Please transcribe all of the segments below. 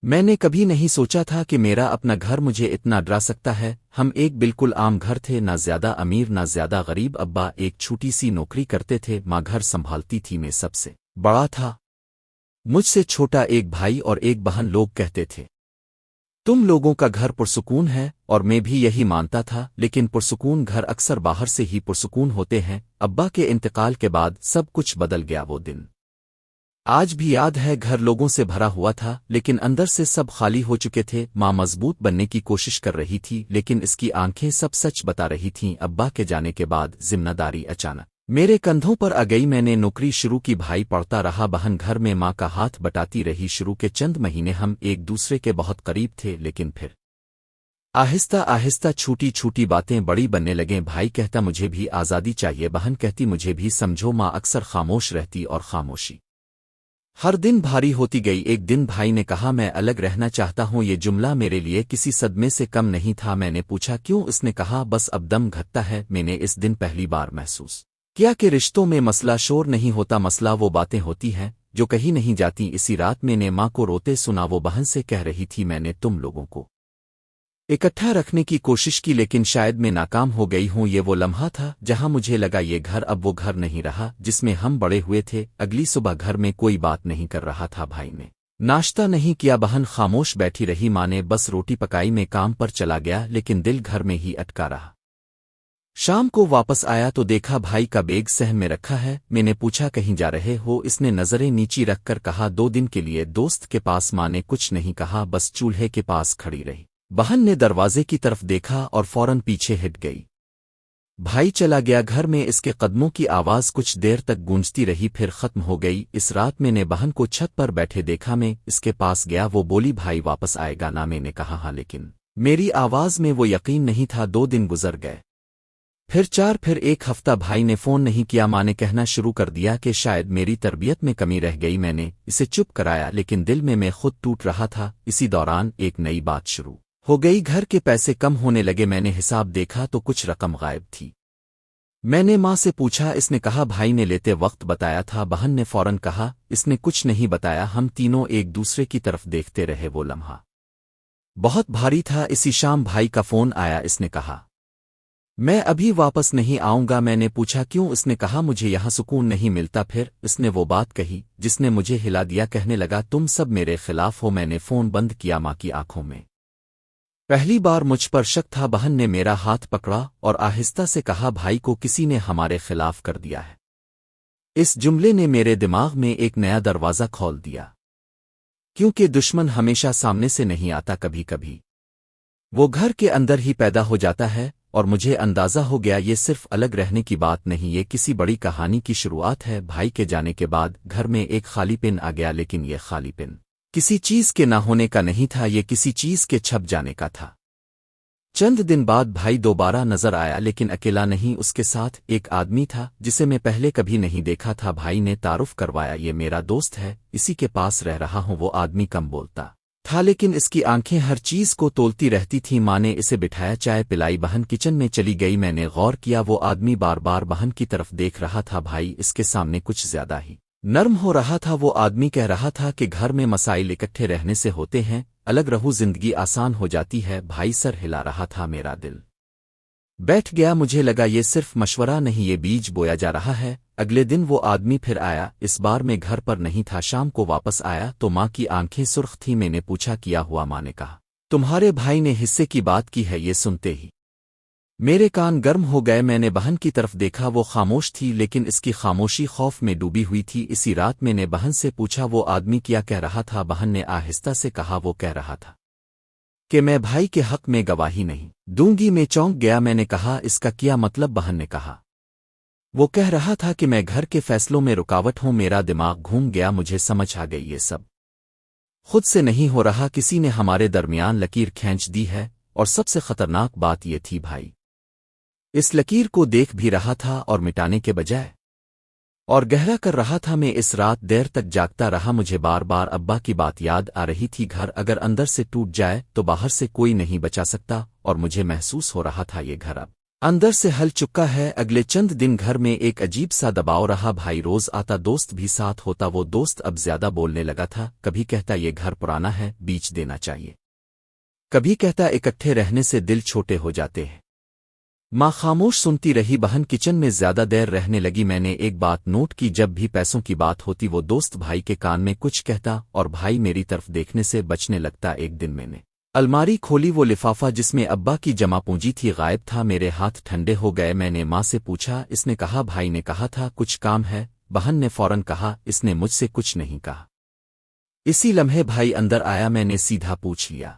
मैंने कभी नहीं सोचा था कि मेरा अपना घर मुझे इतना डरा सकता है। हम एक बिल्कुल आम घर थे, ना ज्यादा अमीर ना ज्यादा गरीब। अब्बा एक छोटी सी नौकरी करते थे, माँ घर संभालती थी, मैं सबसे बड़ा था। मुझसे छोटा एक भाई और एक बहन। लोग कहते थे तुम लोगों का घर पुरसुकून है, और मैं भी यही मानता था, लेकिन पुरसुकून घर अक्सर बाहर से ही पुरसुकून होते हैं। अब्बा के इंतकाल के बाद सब कुछ बदल गया। वो दिन आज भी याद है। घर लोगों से भरा हुआ था, लेकिन अंदर से सब खाली हो चुके थे। माँ मजबूत बनने की कोशिश कर रही थी, लेकिन इसकी आंखें सब सच बता रही थीं। अब्बा के जाने के बाद जिम्मेदारी अचानक मेरे कंधों पर आ गई। मैंने नौकरी शुरू की, भाई पढ़ता रहा, बहन घर में माँ का हाथ बटाती रही। शुरू के चंद महीने हम एक दूसरे के बहुत करीब थे, लेकिन फिर आहिस्ता आहिस्ता छोटी छोटी बातें बड़ी बनने लगें। भाई कहता मुझे भी आज़ादी चाहिए, बहन कहती मुझे भी समझो। माँ अक्सर खामोश रहती और खामोशी हर दिन भारी होती गई। एक दिन भाई ने कहा मैं अलग रहना चाहता हूँ। ये जुमला मेरे लिए किसी सदमे से कम नहीं था। मैंने पूछा क्यों? उसने कहा बस अब दम घटता है। मैंने इस दिन पहली बार महसूस किया कि रिश्तों में मसला शोर नहीं होता, मसला वो बातें होती हैं जो कहीं नहीं जाती। इसी रात मैंने माँ को रोते सुना। वो बहन से कह रही थी मैंने तुम लोगों को इकट्ठा रखने की कोशिश की, लेकिन शायद मैं नाकाम हो गई हूँ। ये वो लम्हा था जहाँ मुझे लगा ये घर अब वो घर नहीं रहा जिसमें हम बड़े हुए थे। अगली सुबह घर में कोई बात नहीं कर रहा था। भाई ने नाश्ता नहीं किया, बहन खामोश बैठी रही। माँ ने बस रोटी पकाई। मैं काम पर चला गया, लेकिन दिल घर में ही अटका रहा। शाम को वापस आया तो देखा भाई का बैग सहन में रखा है। मैंने पूछा कहीं जा रहे हो? इसने नजरें नीची रखकर कहा 2 दिन के लिए दोस्त के पास। माँ ने कुछ नहीं कहा, बस चूल्हे के पास खड़ी रही। बहन ने दरवाजे की तरफ देखा और फौरन पीछे हट गई। भाई चला गया। घर में इसके कदमों की आवाज कुछ देर तक गूंजती रही, फिर खत्म हो गई। इस रात मैंने बहन को छत पर बैठे देखा। मैं इसके पास गया, वो बोली भाई वापस आएगा ना? मैंने कहा हाँ, लेकिन मेरी आवाज में वो यकीन नहीं था। 2 दिन गुजर गए, फिर 4, फिर 1 हफ्ता। भाई ने फोन नहीं किया। माँ ने कहना शुरू कर दिया कि शायद मेरी तरबियत में कमी रह गई। मैंने इसे चुप कराया, लेकिन दिल में मैं खुद टूट रहा था। इसी दौरान एक नई बात शुरू हो गई। घर के पैसे कम होने लगे। मैंने हिसाब देखा तो कुछ रकम गायब थी। मैंने माँ से पूछा, इसने कहा भाई ने लेते वक्त बताया था। बहन ने फौरन कहा इसने कुछ नहीं बताया। हम तीनों एक दूसरे की तरफ देखते रहे। वो लम्हा बहुत भारी था। इसी शाम भाई का फोन आया। इसने कहा मैं अभी वापस नहीं आऊंगा। मैंने पूछा क्यों? इसने कहा मुझे यहाँ सुकून नहीं मिलता। फिर इसने वो बात कही जिसने मुझे हिला दिया। कहने लगा तुम सब मेरे खिलाफ हो। मैंने फोन बंद किया। माँ की आंखों में पहली बार मुझ पर शक था। बहन ने मेरा हाथ पकड़ा और आहिस्ता से कहा भाई को किसी ने हमारे खिलाफ कर दिया है। इस जुमले ने मेरे दिमाग में एक नया दरवाज़ा खोल दिया, क्योंकि दुश्मन हमेशा सामने से नहीं आता, कभी कभी वो घर के अंदर ही पैदा हो जाता है। और मुझे अंदाजा हो गया ये सिर्फ अलग रहने की बात नहीं, ये किसी बड़ी कहानी की शुरुआत है। भाई के जाने के बाद घर में एक खालीपन आ गया, लेकिन ये खालीपन किसी चीज के ना होने का नहीं था, ये किसी चीज के छप जाने का था। चंद दिन बाद भाई दोबारा नजर आया, लेकिन अकेला नहीं, उसके साथ एक आदमी था जिसे मैं पहले कभी नहीं देखा था। भाई ने तारुफ करवाया ये मेरा दोस्त है, इसी के पास रह रहा हूँ। वो आदमी कम बोलता था, लेकिन इसकी आंखें हर चीज को तोलती रहती थीं। माँ ने इसे बिठाया, चाय पिलाई, बहन किचन में चली गई। मैंने गौर किया वो आदमी बार बार बहन की तरफ देख रहा था। भाई इसके सामने कुछ ज्यादा ही नर्म हो रहा था। वो आदमी कह रहा था कि घर में मसाइल इकट्ठे रहने से होते हैं, अलग रहूं जिंदगी आसान हो जाती है। भाई सर हिला रहा था। मेरा दिल बैठ गया। मुझे लगा ये सिर्फ मशवरा नहीं, ये बीज बोया जा रहा है। अगले दिन वो आदमी फिर आया। इस बार मैं घर पर नहीं था। शाम को वापस आया तो माँ की आंखें सुर्ख थीं। मैंने पूछा किया हुआ? माँ ने कहा तुम्हारे भाई ने हिस्से की बात की है। ये सुनते ही मेरे कान गर्म हो गए। मैंने बहन की तरफ देखा, वो खामोश थी, लेकिन इसकी खामोशी खौफ में डूबी हुई थी। इसी रात मैंने बहन से पूछा वो आदमी क्या कह रहा था? बहन ने आहिस्ता से कहा वो कह रहा था कि मैं भाई के हक में गवाही नहीं दूंगी। मैं चौंक गया। मैंने कहा इसका क्या मतलब? बहन ने कहा वो कह रहा था कि मैं घर के फैसलों में रुकावट हूं। मेरा दिमाग घूम गया। मुझे समझ आ गई ये सब खुद से नहीं हो रहा, किसी ने हमारे दरमियान लकीर खींच दी है। और सबसे खतरनाक बात ये थी भाई इस लकीर को देख भी रहा था और मिटाने के बजाय और गहरा कर रहा था। मैं इस रात देर तक जागता रहा। मुझे बार बार अब्बा की बात याद आ रही थी। घर अगर अंदर से टूट जाए तो बाहर से कोई नहीं बचा सकता, और मुझे महसूस हो रहा था ये घर अब اندر سے ہل چکا ہے۔ اگلے چند دن گھر میں ایک عجیب سا دباؤ رہا، بھائی روز آتا، دوست بھی ساتھ ہوتا۔ وہ دوست اب زیادہ بولنے لگا تھا، کبھی کہتا یہ گھر پرانا ہے، بیچ دینا چاہیے، کبھی کہتا اکٹھے رہنے سے دل چھوٹے ہو جاتے ہیں۔ ماں خاموش سنتی رہی، بہن کچن میں زیادہ دیر رہنے لگی۔ میں نے ایک بات نوٹ کی، جب بھی پیسوں کی بات ہوتی وہ دوست بھائی کے کان میں کچھ کہتا اور بھائی میری طرف دیکھنے سے بچنے لگتا۔ ایک دن میں نے الماری کھولی، وہ لفافہ جس میں ابا کی جمع پونجی تھی غائب تھا۔ میرے ہاتھ ٹھنڈے ہو گئے۔ میں نے ماں سے پوچھا، اس نے کہا بھائی نے کہا تھا کچھ کام ہے؟ بہن نے فوراً کہا اس نے مجھ سے کچھ نہیں کہا۔ اسی لمحے بھائی اندر آیا، میں نے سیدھا پوچھ لیا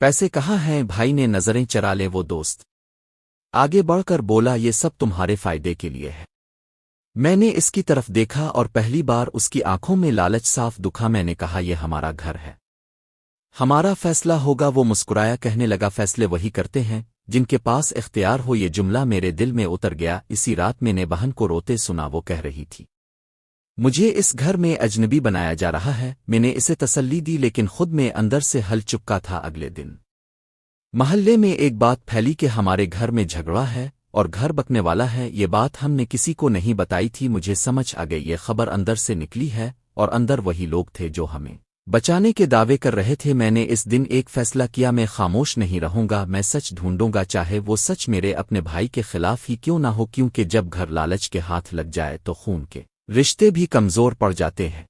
پیسے کہاں ہیں؟ بھائی نے نظریں چرا لے، وہ دوست آگے بڑھ کر بولا یہ سب تمہارے فائدے کے لیے ہے۔ میں نے اس کی طرف دیکھا اور پہلی بار اس کی آنکھوں میں لالچ صاف دکھا۔ میں نے کہا یہ ہمارا گھر ہے، ہمارا فیصلہ ہوگا۔ وہ مسکرایا، کہنے لگا فیصلے وہی کرتے ہیں جن کے پاس اختیار ہو۔ یہ جملہ میرے دل میں اتر گیا۔ اسی رات میں نے بہن کو روتے سنا، وہ کہہ رہی تھی مجھے اس گھر میں اجنبی بنایا جا رہا ہے۔ میں نے اسے تسلی دی لیکن خود میں اندر سے ہل چکا تھا۔ اگلے دن محلے میں ایک بات پھیلی کہ ہمارے گھر میں جھگڑا ہے اور گھر بکنے والا ہے۔ یہ بات ہم نے کسی کو نہیں بتائی تھی۔ مجھے سمجھ آ گئی یہ خبر اندر سے نکلی ہے اور اندر وہی لوگ تھے جو ہمیں بچانے کے دعوے کر رہے تھے۔ میں نے اس دن ایک فیصلہ کیا، میں خاموش نہیں رہوں گا، میں سچ ڈھونڈوں گا، چاہے وہ سچ میرے اپنے بھائی کے خلاف ہی کیوں نہ ہو، کیونکہ جب گھر لالچ کے ہاتھ لگ جائے تو خون کے رشتے بھی کمزور پڑ جاتے ہیں۔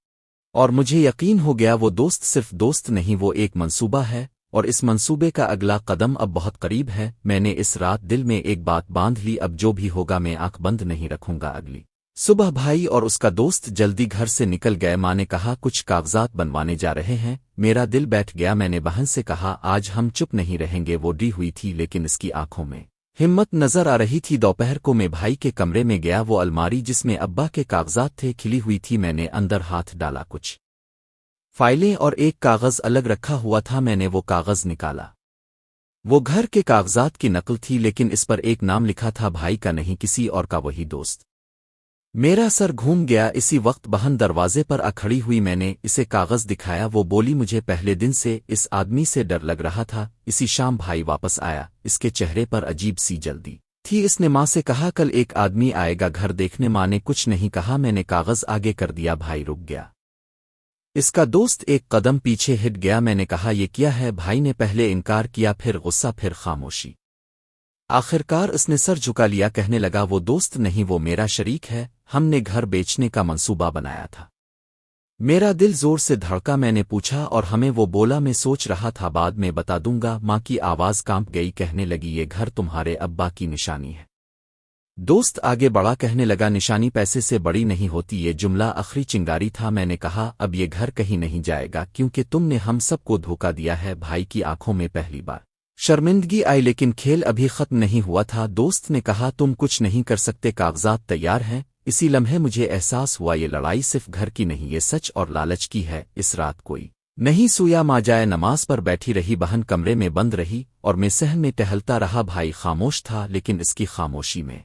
اور مجھے یقین ہو گیا وہ دوست صرف دوست نہیں، وہ ایک منصوبہ ہے، اور اس منصوبے کا اگلا قدم اب بہت قریب ہے۔ میں نے اس رات دل میں ایک بات باندھ لی، اب جو بھی ہوگا میں آنکھ بند نہیں رکھوں گا۔ اگلی صبح بھائی اور اس کا دوست جلدی گھر سے نکل گئے۔ ماں نے کہا کچھ کاغذات بنوانے جا رہے ہیں۔ میرا دل بیٹھ گیا۔ میں نے بہن سے کہا آج ہم چپ نہیں رہیں گے۔ وہ ڈی ہوئی تھی لیکن اس کی آنکھوں میں ہمت نظر آ رہی تھی۔ دوپہر کو میں بھائی کے کمرے میں گیا، وہ الماری جس میں ابا کے کاغذات تھے کھلی ہوئی تھی۔ میں نے اندر ہاتھ ڈالا، کچھ فائلیں اور ایک کاغذ الگ رکھا ہوا تھا۔ میں نے وہ کاغذ نکالا، وہ گھر کے کاغذات کی نقل تھی لیکن اس پر ایک نام لکھا تھا، بھائی کا نہیں کسی اور کا، وہی دوست۔ میرا سر گھوم گیا۔ اسی وقت بہن دروازے پر آ کھڑی ہوئی، میں نے اسے کاغذ دکھایا۔ وہ بولی مجھے پہلے دن سے اس آدمی سے ڈر لگ رہا تھا۔ اسی شام بھائی واپس آیا، اس کے چہرے پر عجیب سی جلدی تھی۔ اس نے ماں سے کہا کل ایک آدمی آئے گا گھر دیکھنے۔ ماں نے کچھ نہیں کہا۔ میں نے کاغذ آگے کر دیا، بھائی رک گیا۔ اس کا دوست ایک قدم پیچھے ہٹ گیا۔ میں نے کہا یہ کیا ہے؟ بھائی نے پہلے انکار کیا، پھر غصہ، پھر خاموشی۔ آخرکار اس نے سر جھکا لیا، کہنے لگا وہ دوست نہیں، وہ میرا شریک ہے، ہم نے گھر بیچنے کا منصوبہ بنایا تھا۔ میرا دل زور سے دھڑکا۔ میں نے پوچھا اور ہمیں؟ وہ بولا میں سوچ رہا تھا، بعد میں بتا دوں گا۔ ماں کی آواز کانپ گئی، کہنے لگی یہ گھر تمہارے ابا کی نشانی ہے۔ دوست آگے بڑھا، کہنے لگا نشانی پیسے سے بڑی نہیں ہوتی۔ یہ جملہ آخری چنگاری تھا۔ میں نے کہا اب یہ گھر کہیں نہیں جائے گا کیونکہ تم نے ہم سب کو دھوکہ دیا ہے۔ بھائی کی آنکھوں میں پہلی بار شرمندگی آئی لیکن کھیل ابھی ختم نہیں ہوا تھا۔ دوست نے کہا تم کچھ نہیں کر سکتے، کاغذات تیار ہیں۔ اسی لمحے مجھے احساس ہوا یہ لڑائی صرف گھر کی نہیں، یہ سچ اور لالچ کی ہے۔ اس رات کوئی نہیں سویا، ماں جائے نماز پر بیٹھی رہی، بہن کمرے میں بند رہی اور میں صحن میں ٹہلتا رہا۔ بھائی خاموش تھا لیکن اس کی خاموشی میں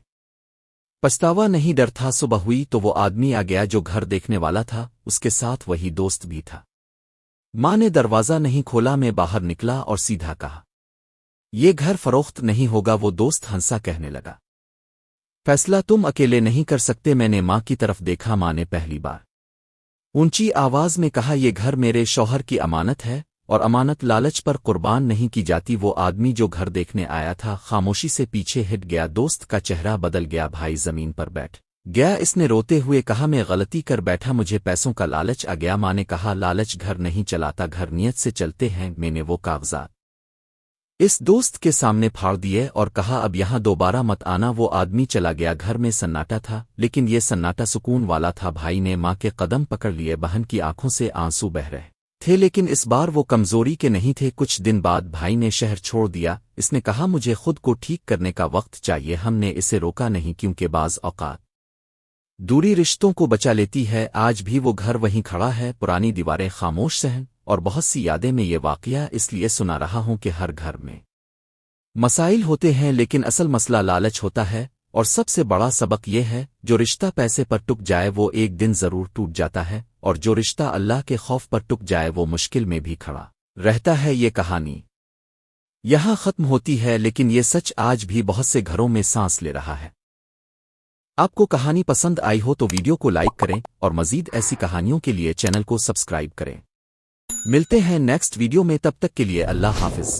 پچھتاوا نہیں، ڈر تھا۔ صبح ہوئی تو وہ آدمی آ گیا جو گھر دیکھنے والا تھا، اس کے ساتھ وہی دوست بھی تھا۔ ماں نے دروازہ نہیں کھولا، میں باہر نکلا اور سیدھا کہا یہ گھر فروخت نہیں ہوگا۔ وہ دوست ہنسا، کہنے لگا فیصلہ تم اکیلے نہیں کر سکتے۔ میں نے ماں کی طرف دیکھا، ماں نے پہلی بار اونچی آواز میں کہا یہ گھر میرے شوہر کی امانت ہے اور امانت لالچ پر قربان نہیں کی جاتی۔ وہ آدمی جو گھر دیکھنے آیا تھا خاموشی سے پیچھے ہٹ گیا، دوست کا چہرہ بدل گیا، بھائی زمین پر بیٹھ گیا۔ اس نے روتے ہوئے کہا میں غلطی کر بیٹھا، مجھے پیسوں کا لالچ آ گیا۔ ماں نے کہا لالچ گھر نہیں چلاتا، گھر نیت سے چلتے ہیں۔ میں نے وہ کاغذات اس دوست کے سامنے پھاڑ دیے اور کہا اب یہاں دوبارہ مت آنا۔ وہ آدمی چلا گیا۔ گھر میں سناٹا تھا لیکن یہ سناٹا سکون والا تھا۔ بھائی نے ماں کے قدم پکڑ لیے، بہن کی آنکھوں سے آنسو بہ رہے تھے لیکن اس بار وہ کمزوری کے نہیں تھے۔ کچھ دن بعد بھائی نے شہر چھوڑ دیا۔ اس نے کہا مجھے خود کو ٹھیک کرنے کا وقت چاہیے۔ ہم نے اسے روکا نہیں کیونکہ بعض اوقات دوری رشتوں کو بچا لیتی ہے۔ آج بھی وہ گھر وہیں کھڑا ہے، پرانی دیواریں، خاموش صحن اور بہت سی یادیں۔ میں یہ واقعہ اس لیے سنا رہا ہوں کہ ہر گھر میں مسائل ہوتے ہیں لیکن اصل مسئلہ لالچ ہوتا ہے، اور سب سے بڑا سبق یہ ہے جو رشتہ پیسے پر ٹک جائے وہ ایک دن ضرور ٹوٹ جاتا ہے، اور جو رشتہ اللہ کے خوف پر ٹک جائے وہ مشکل میں بھی کھڑا رہتا ہے۔ یہ کہانی यहाँ ख़त्म होती है, लेकिन ये सच आज भी बहुत से घरों में सांस ले रहा है। आपको कहानी पसंद आई हो तो वीडियो को लाइक करें और मज़ीद ऐसी कहानियों के लिए चैनल को सब्सक्राइब करें। मिलते हैं नेक्स्ट वीडियो में, तब तक के लिए अल्लाह हाफ़िज़।